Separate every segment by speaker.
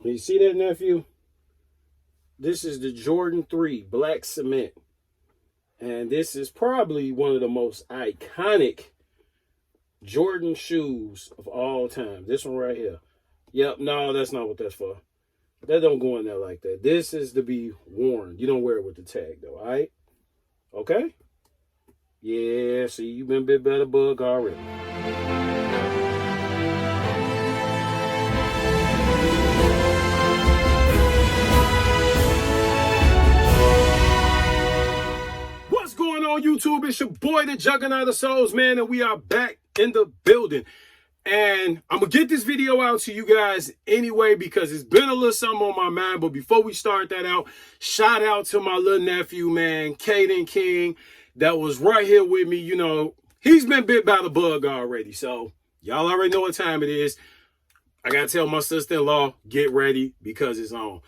Speaker 1: You see that, nephew? This is the Jordan 3 Black Cement. And this is probably one of the most iconic Jordan shoes of all time. This one right here. Yep, no, that's not what that's for. That don't go in there like that. This is to be worn. You don't wear it with the tag, though, all right? Okay? Yeah, see, you've been bit by the bug already. What's going on, YouTube? It's your boy, the Juggernaut of Souls, man, and we are back in the building. And I'm going to get this video out to you guys anyway because it's been a little something on my mind. But before we start that out, shout out to my little nephew, man, Caden King, that was right here with me. You know, he's been bit by the bug already. So y'all already know what time it is. I got to tell my sister-in-law, get ready because it's on.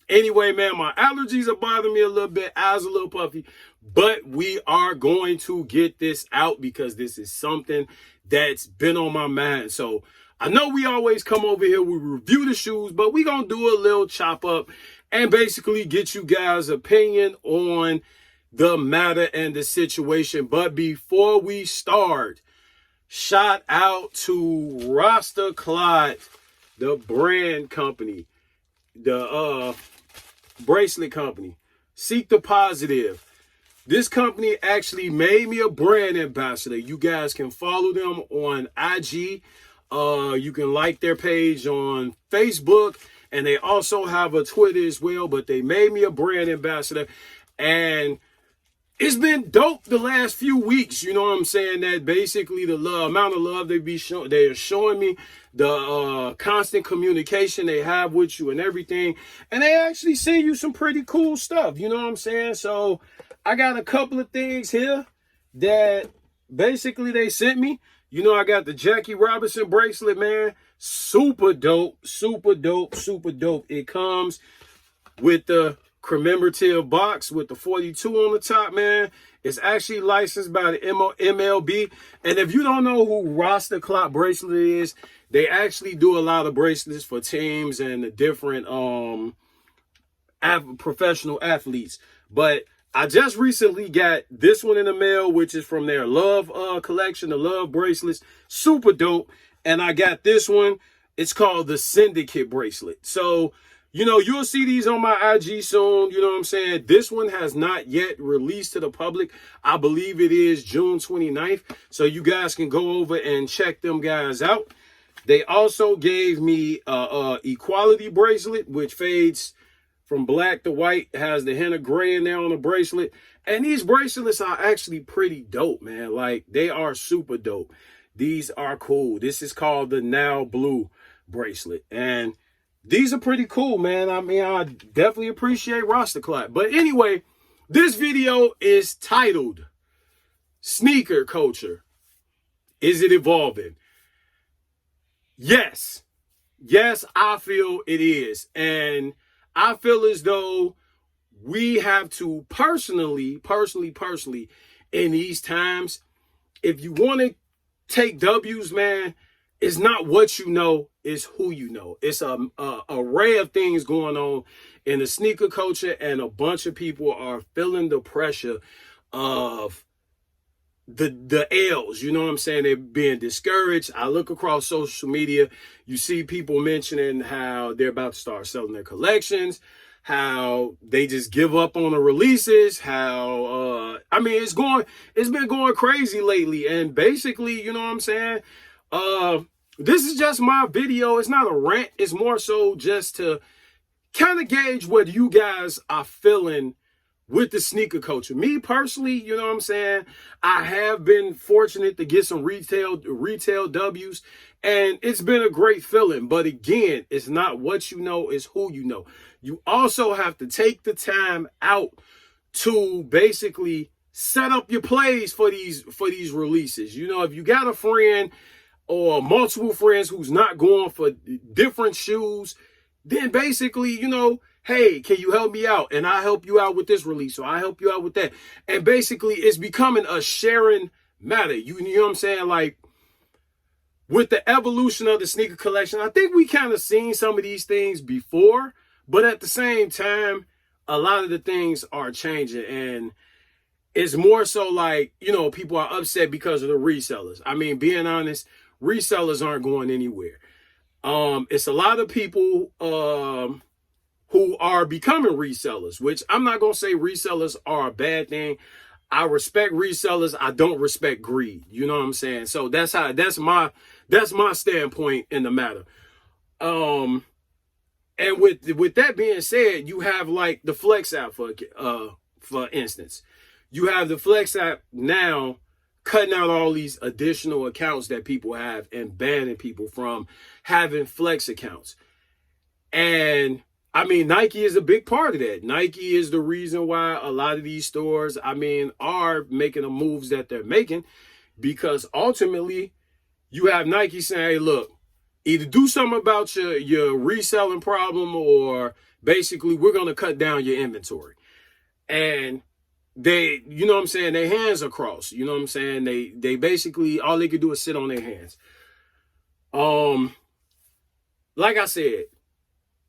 Speaker 1: Anyway, man, my allergies are bothering me a little bit. Eyes a little puffy. But we are going to get this out because this is something that's been on my mind. So I know we always come over here, we review the shoes, but we're going to do a little chop up and basically get you guys' opinion on the matter and the situation. But before we start, shout out to Rasta Clot, the brand company, the bracelet company. Seek the Positive. This company actually made me a brand ambassador. You guys can follow them on IG. You can like their page on Facebook. And they also have a Twitter as well. But they made me a brand ambassador. And it's been dope the last few weeks. You know what I'm saying? That basically the amount of love they are showing me, the constant communication they have with you and everything. And they actually send you some pretty cool stuff. You know what I'm saying? So I got a couple of things here that basically they sent me. You know, I got the Jackie Robinson bracelet, man. Super dope, super dope, super dope. It comes with the commemorative box with the 42 on the top, man. It's actually licensed by the MLB. And if you don't know who Rasta Clot Bracelet is, they actually do a lot of bracelets for teams and the different professional athletes. But I just recently got this one in the mail, which is from their Love collection, the Love bracelets. Super dope. And I got this one. It's called the Syndicate bracelet. So, you know, you'll see these on my IG soon. You know what I'm saying? This one has not yet released to the public. I believe it is June 29th. So you guys can go over and check them guys out. They also gave me a Equality bracelet, which fades from black to white, has the hint of gray in there on the bracelet. And these bracelets are actually pretty dope, man. Like, they are super dope. These are cool. This is called the Now Blue bracelet. And these are pretty cool, man. I mean, I definitely appreciate Rasta Clot. But anyway, this video is titled Sneaker Culture. Is it evolving? Yes. Yes, I feel it is. And I feel as though we have to personally, in these times, if you want to take W's, man, it's not what you know, it's who you know. It's a array of things going on in the sneaker culture, and a bunch of people are feeling the pressure of the L's. You know what I'm saying? They're being discouraged. I look across social media, you see people mentioning how they're about to start selling their collections, how they just give up on the releases, how I mean, it's been going crazy lately. And basically, you know what I'm saying? This is just my video. It's not a rant. It's more so just to kind of gauge what you guys are feeling with the sneaker culture. Me personally, you know what I'm saying? I have been fortunate to get some retail W's, and it's been a great feeling. But again, it's not what you know, it's who you know. You also have to take the time out to basically set up your plays for these releases. You know, if you got a friend or multiple friends who's not going for different shoes, then basically, you know, hey, can you help me out? And I help you out with this release, or I help you out with that. And basically, it's becoming a sharing matter. You know what I'm saying? Like, with the evolution of the sneaker collection, I think we kind of seen some of these things before, but at the same time, a lot of the things are changing, and it's more so like, people are upset because of the resellers. I mean, being honest, resellers aren't going anywhere. It's a lot of people who are becoming resellers, which I'm not gonna say resellers are a bad thing. I respect resellers. I don't respect greed. You know what I'm saying? So that's my standpoint in the matter. And with that being said, you have like the Flex app for instance. You have the Flex app now cutting out all these additional accounts that people have and banning people from having Flex accounts. And I mean, Nike is a big part of that. Nike is the reason why a lot of these stores, are making the moves that they're making, because ultimately you have Nike saying, hey, look, either do something about your reselling problem, or basically we're going to cut down your inventory. And they, their hands are crossed. You know what I'm saying? They basically, all they could do is sit on their hands. Like I said,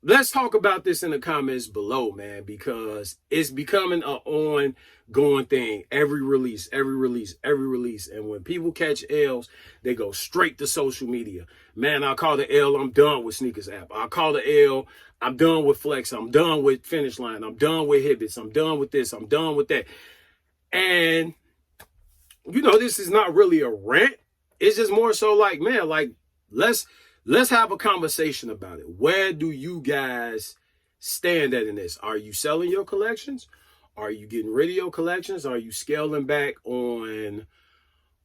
Speaker 1: let's talk about this in the comments below, man, because it's becoming an ongoing thing. Every release. And when people catch L's, they go straight to social media. Man, I call the L, I'm done with Sneakers app. I call the L, I'm done with Flex. I'm done with Finish Line. I'm done with Hibbits. I'm done with this. I'm done with that. And, this is not really a rant. It's just more so like, man, like, let's have a conversation about it. Where do you guys stand at in this? Are you selling your collections? Are you getting rid of your collections? Are you scaling back on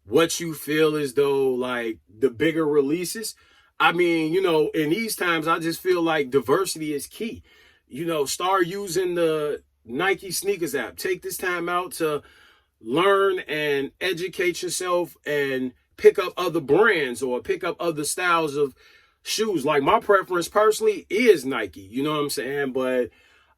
Speaker 1: what you feel as though like the bigger releases? I mean, in these times, I just feel like diversity is key. Start using the Nike Sneakers app. Take this time out to learn and educate yourself and pick up other brands or pick up other styles of shoes. Like my preference personally is Nike, you know what I'm saying? But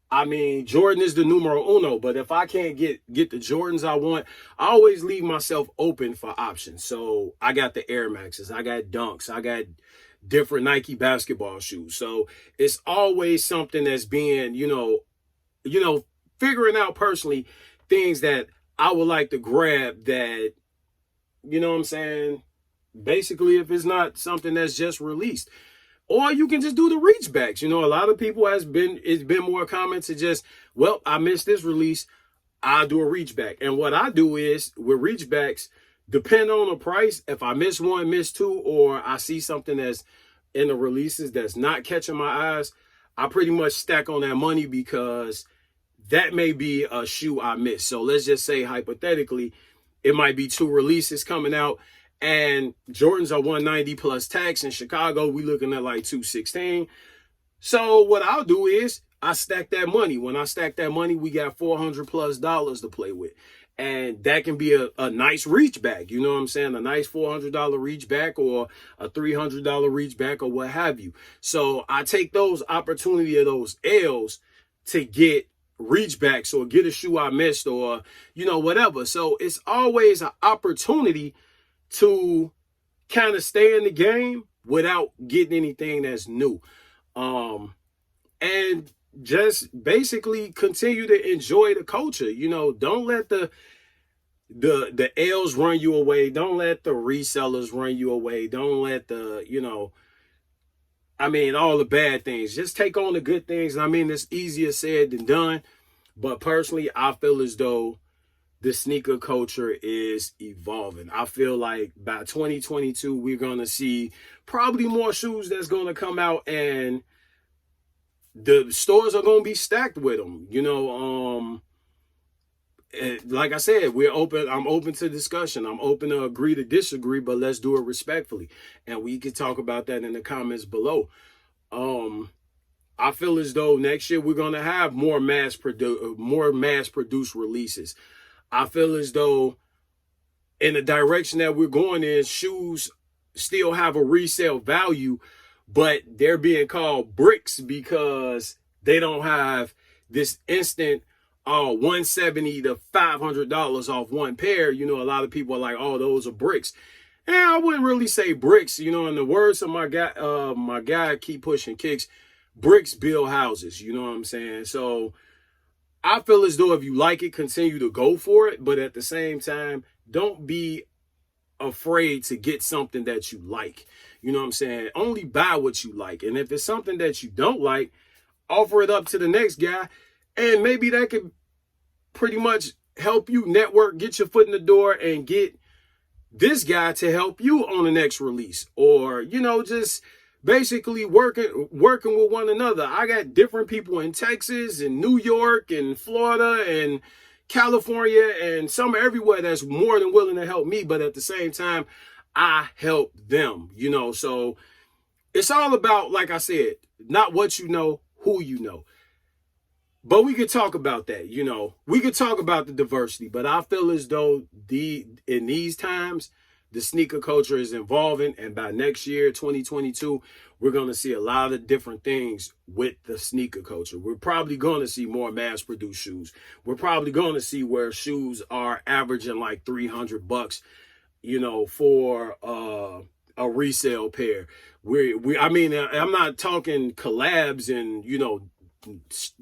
Speaker 1: I mean, Jordan is the numero uno, but if I can't get the Jordans I want, I always leave myself open for options. So I got the Air Maxes, I got Dunks, I got different Nike basketball shoes. So it's always something that's being, figuring out personally things that I would like to grab that, you know what I'm saying? Basically, if it's not something that's just released. Or you can just do the reach backs. A lot of people it's been more common to just, well, I missed this release, I'll do a reach back. And what I do is with reach backs, depend on the price. If I miss one, miss two, or I see something that's in the releases that's not catching my eyes, I pretty much stack on that money because that may be a shoe I missed. So let's just say hypothetically, it might be 2 releases coming out, and Jordans are 190 plus tax. In Chicago, we looking at like 216. So what I'll do is I stack that money. When I stack that money, we got $400+ to play with. And that can be a nice reach back. You know what I'm saying? A nice $400 reach back or a $300 reach back or what have you. So I take those opportunity of those L's to get reach backs or get a shoe I missed or, whatever. So it's always an opportunity to kind of stay in the game without getting anything that's new. And just basically continue to enjoy the culture. Don't let the L's run you away. Don't let the resellers run you away. Don't let all the bad things. Just take on the good things. I mean, it's easier said than done. But personally, I feel as though the sneaker culture is evolving. I feel like by 2022, we're going to see probably more shoes that's going to come out, and the stores are going to be stacked with them. Like I said, I'm open to discussion. I'm open to agree to disagree, but let's do it respectfully. And we can talk about that in the comments below. I feel as though next year we're going to have more mass-produced releases. I feel as though in the direction that we're going in, shoes still have a resale value, but they're being called bricks because they don't have this instant $170 to $500 off one pair. A lot of people are like, oh, those are bricks. And I wouldn't really say bricks, you know, in the words of my guy Keep Pushing Kicks, bricks build houses, you know what I'm saying? So I feel as though if you like it, continue to go for it. But at the same time, don't be afraid to get something that you like. You know what I'm saying? Only buy what you like. And if it's something that you don't like, offer it up to the next guy. And maybe that could pretty much help you network, get your foot in the door, and get this guy to help you on the next release. Or, you know, just basically working with one another. I got different people in Texas and New York and Florida and California and some everywhere that's more than willing to help me, but at the same time I help them, you know. So it's all about, like I said, not what you know, who you know. But we could talk about that, you know. We could talk about the diversity, but I feel as though in these times, the sneaker culture is evolving, and by next year, 2022, we're going to see a lot of different things with the sneaker culture. We're probably going to see more mass-produced shoes. We're probably going to see where shoes are averaging like $300, you know, for a resale pair. I mean, I'm not talking collabs and, you know,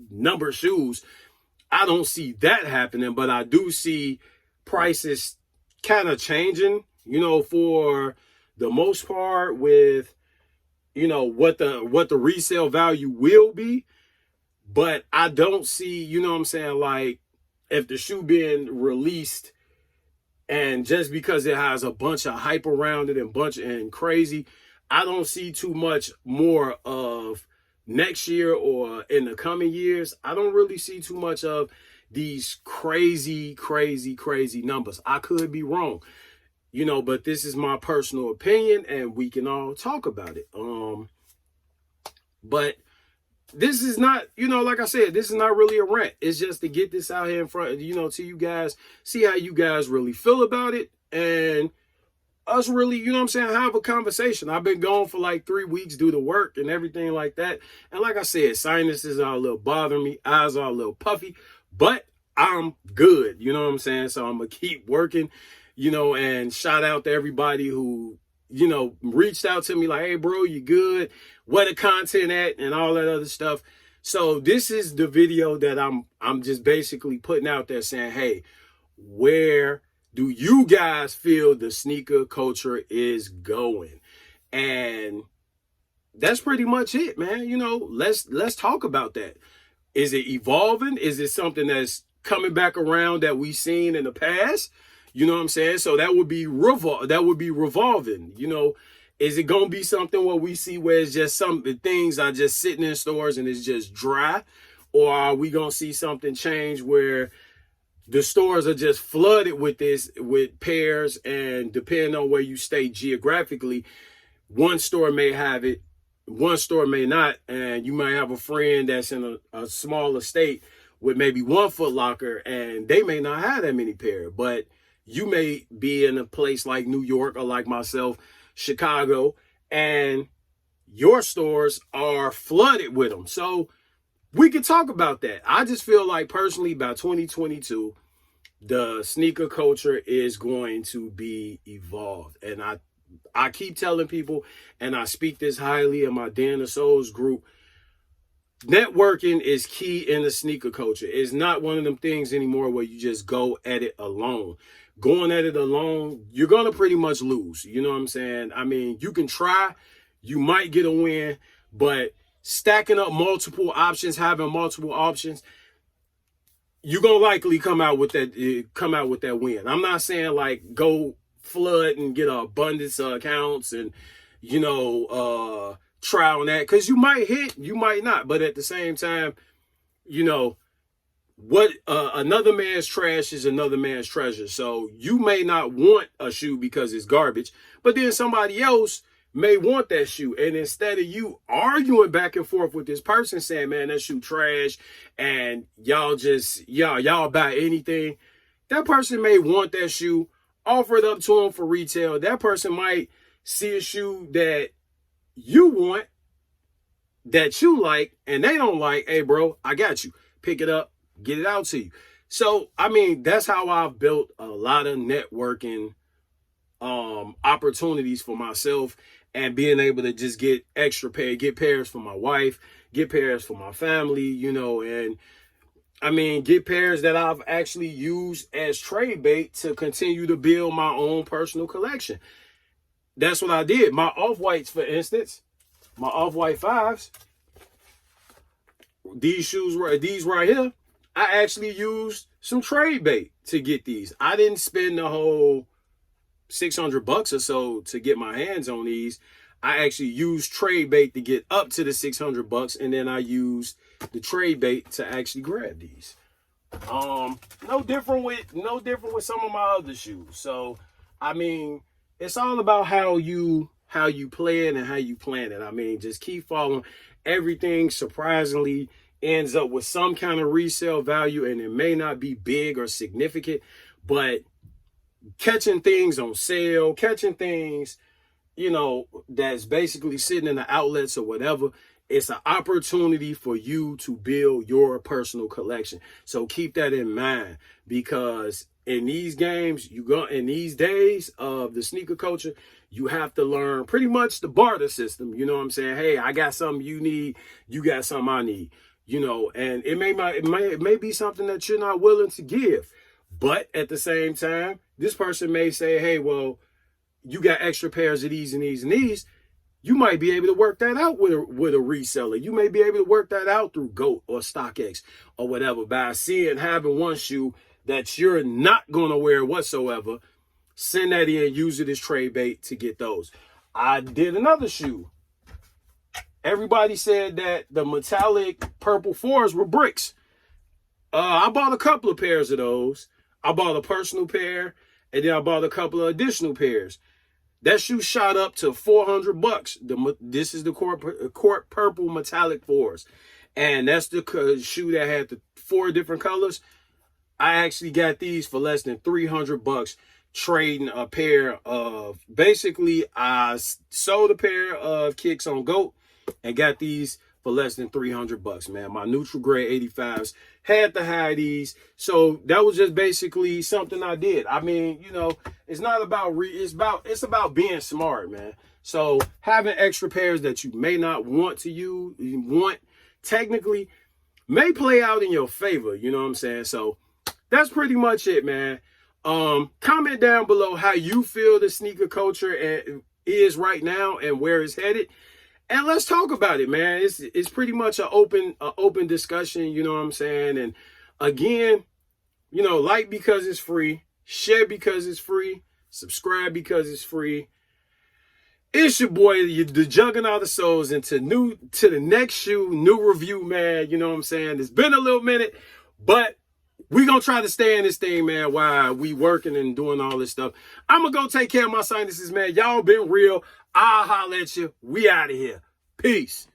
Speaker 1: number shoes. I don't see that happening, but I do see prices kind of changing, you know, for the most part, with, you know, what the resale value will be. But I don't see, you know what I'm saying, like if the shoe being released and just because it has a bunch of hype around it and crazy, I don't see too much more of next year or in the coming years. I don't really see too much of these crazy numbers. I could be wrong, you know, but this is my personal opinion and we can all talk about it. But this is not, you know, like I said, this is not really a rant. It's just to get this out here in front, you know, to you guys, see how you guys really feel about it, and us really, you know what I'm saying, have a conversation. I've been gone for like 3 weeks due to work and everything like that. And like I said, sinuses are a little bothering me. Eyes are a little puffy, but I'm good. You know what I'm saying? So I'm going to keep working, you know, and shout out to everybody who, you know, reached out to me like, hey, bro, you good? Where the content at? And all that other stuff. So this is the video that I'm just basically putting out there saying, hey, where do you guys feel the sneaker culture is going? And that's pretty much it, man. You know, let's talk about that. Is it evolving? Is it something that's coming back around that we've seen in the past? You know what I'm saying? So that would be revolving. You know, is it gonna be something where we see where it's just some things are just sitting in stores and it's just dry? Or are we gonna see something change where the stores are just flooded with pairs, and depending on where you stay geographically, one store may have it, one store may not, and you might have a friend that's in a smaller state with maybe one Foot Locker, and they may not have that many pair, but you may be in a place like New York or like myself, Chicago, and your stores are flooded with them. So we could talk about that. I just feel like personally by 2022, the sneaker culture is going to be evolved. And I keep telling people, and I speak this highly in my Dan of Souls group, networking is key in the sneaker culture. It's not one of them things anymore where you just go at it alone. Going at it alone, you're going to pretty much lose. You know what I'm saying? I mean, you can try, you might get a win, but stacking up multiple options, having multiple options, you're going to likely come out with that win. I'm not saying like go flood and get an abundance of accounts and, you know, try on that, because you might hit, you might not. But at the same time, you know, what another man's trash is another man's treasure. So you may not want a shoe because it's garbage, but then somebody else may want that shoe. And instead of you arguing back and forth with this person saying, man, that shoe trash, and y'all buy anything, that person may want that shoe, offer it up to them for retail. That person might see a shoe that you want, that you like, and they don't like. Hey, bro, I got you. Pick it up, get it out to you. So, I mean, that's how I've built a lot of networking opportunities for myself and being able to just get get pairs for my wife, get pairs for my family, you know, and I mean, get pairs that I've actually used as trade bait to continue to build my own personal collection. That's what I did. My off-whites, for instance, my off-white 5s, these right here, I actually used some trade bait to get these. I didn't spend the whole $600 or so to get my hands on these. I actually used trade bait to get up to the $600, and then I used the trade bait to actually grab these. No different with some of my other shoes. So, I mean, it's all about how you play it and how you plan it. I mean, just keep following. Everything surprisingly ends up with some kind of resale value, and it may not be big or significant, but catching things on sale, catching things, you know, that's basically sitting in the outlets or whatever, it's an opportunity for you to build your personal collection. So keep that in mind, because in these games, in these days of the sneaker culture, you have to learn pretty much the barter system. You know what I'm saying? Hey, I got something you need, you got something I need. You know, and it may be something that you're not willing to give, but at the same time, this person may say, hey, well, you got extra pairs of these and these and these. You might be able to work that out with a reseller. You may be able to work that out through GOAT or StockX or whatever by having one shoe that you're not going to wear whatsoever. Send that in, use it as trade bait to get those. I did another shoe. Everybody said that the metallic purple 4s were bricks. I bought a couple of pairs of those. I bought a personal pair, and then I bought a couple of additional pairs. That shoe shot up to $400. This is the court purple metallic 4s. And that's the shoe that had the 4 different colors. I actually got these for less than $300, trading a pair of, basically, I sold a pair of kicks on GOAT and got these for less than $300, man. My neutral grade 85s had to hide these. So that was just basically something I did. I mean, you know, it's not about it's about being smart, man. So having extra pairs that you may not want to use, technically may play out in your favor, you know what I'm saying? So that's pretty much it, man. Comment down below how you feel the sneaker culture is right now and where it's headed. And let's talk about it, man. It's pretty much an open discussion, you know what I'm saying? And again, you know, like because it's free, share because it's free, subscribe because it's free. It's your boy, the Juggernaut of Souls, and to the next shoe, new review, man. You know what I'm saying? It's been a little minute, but we gonna try to stay in this thing, man, while we working and doing all this stuff. I'm gonna go take care of my sinuses, man. Y'all been real. I'll holler at you. We out of here. Peace.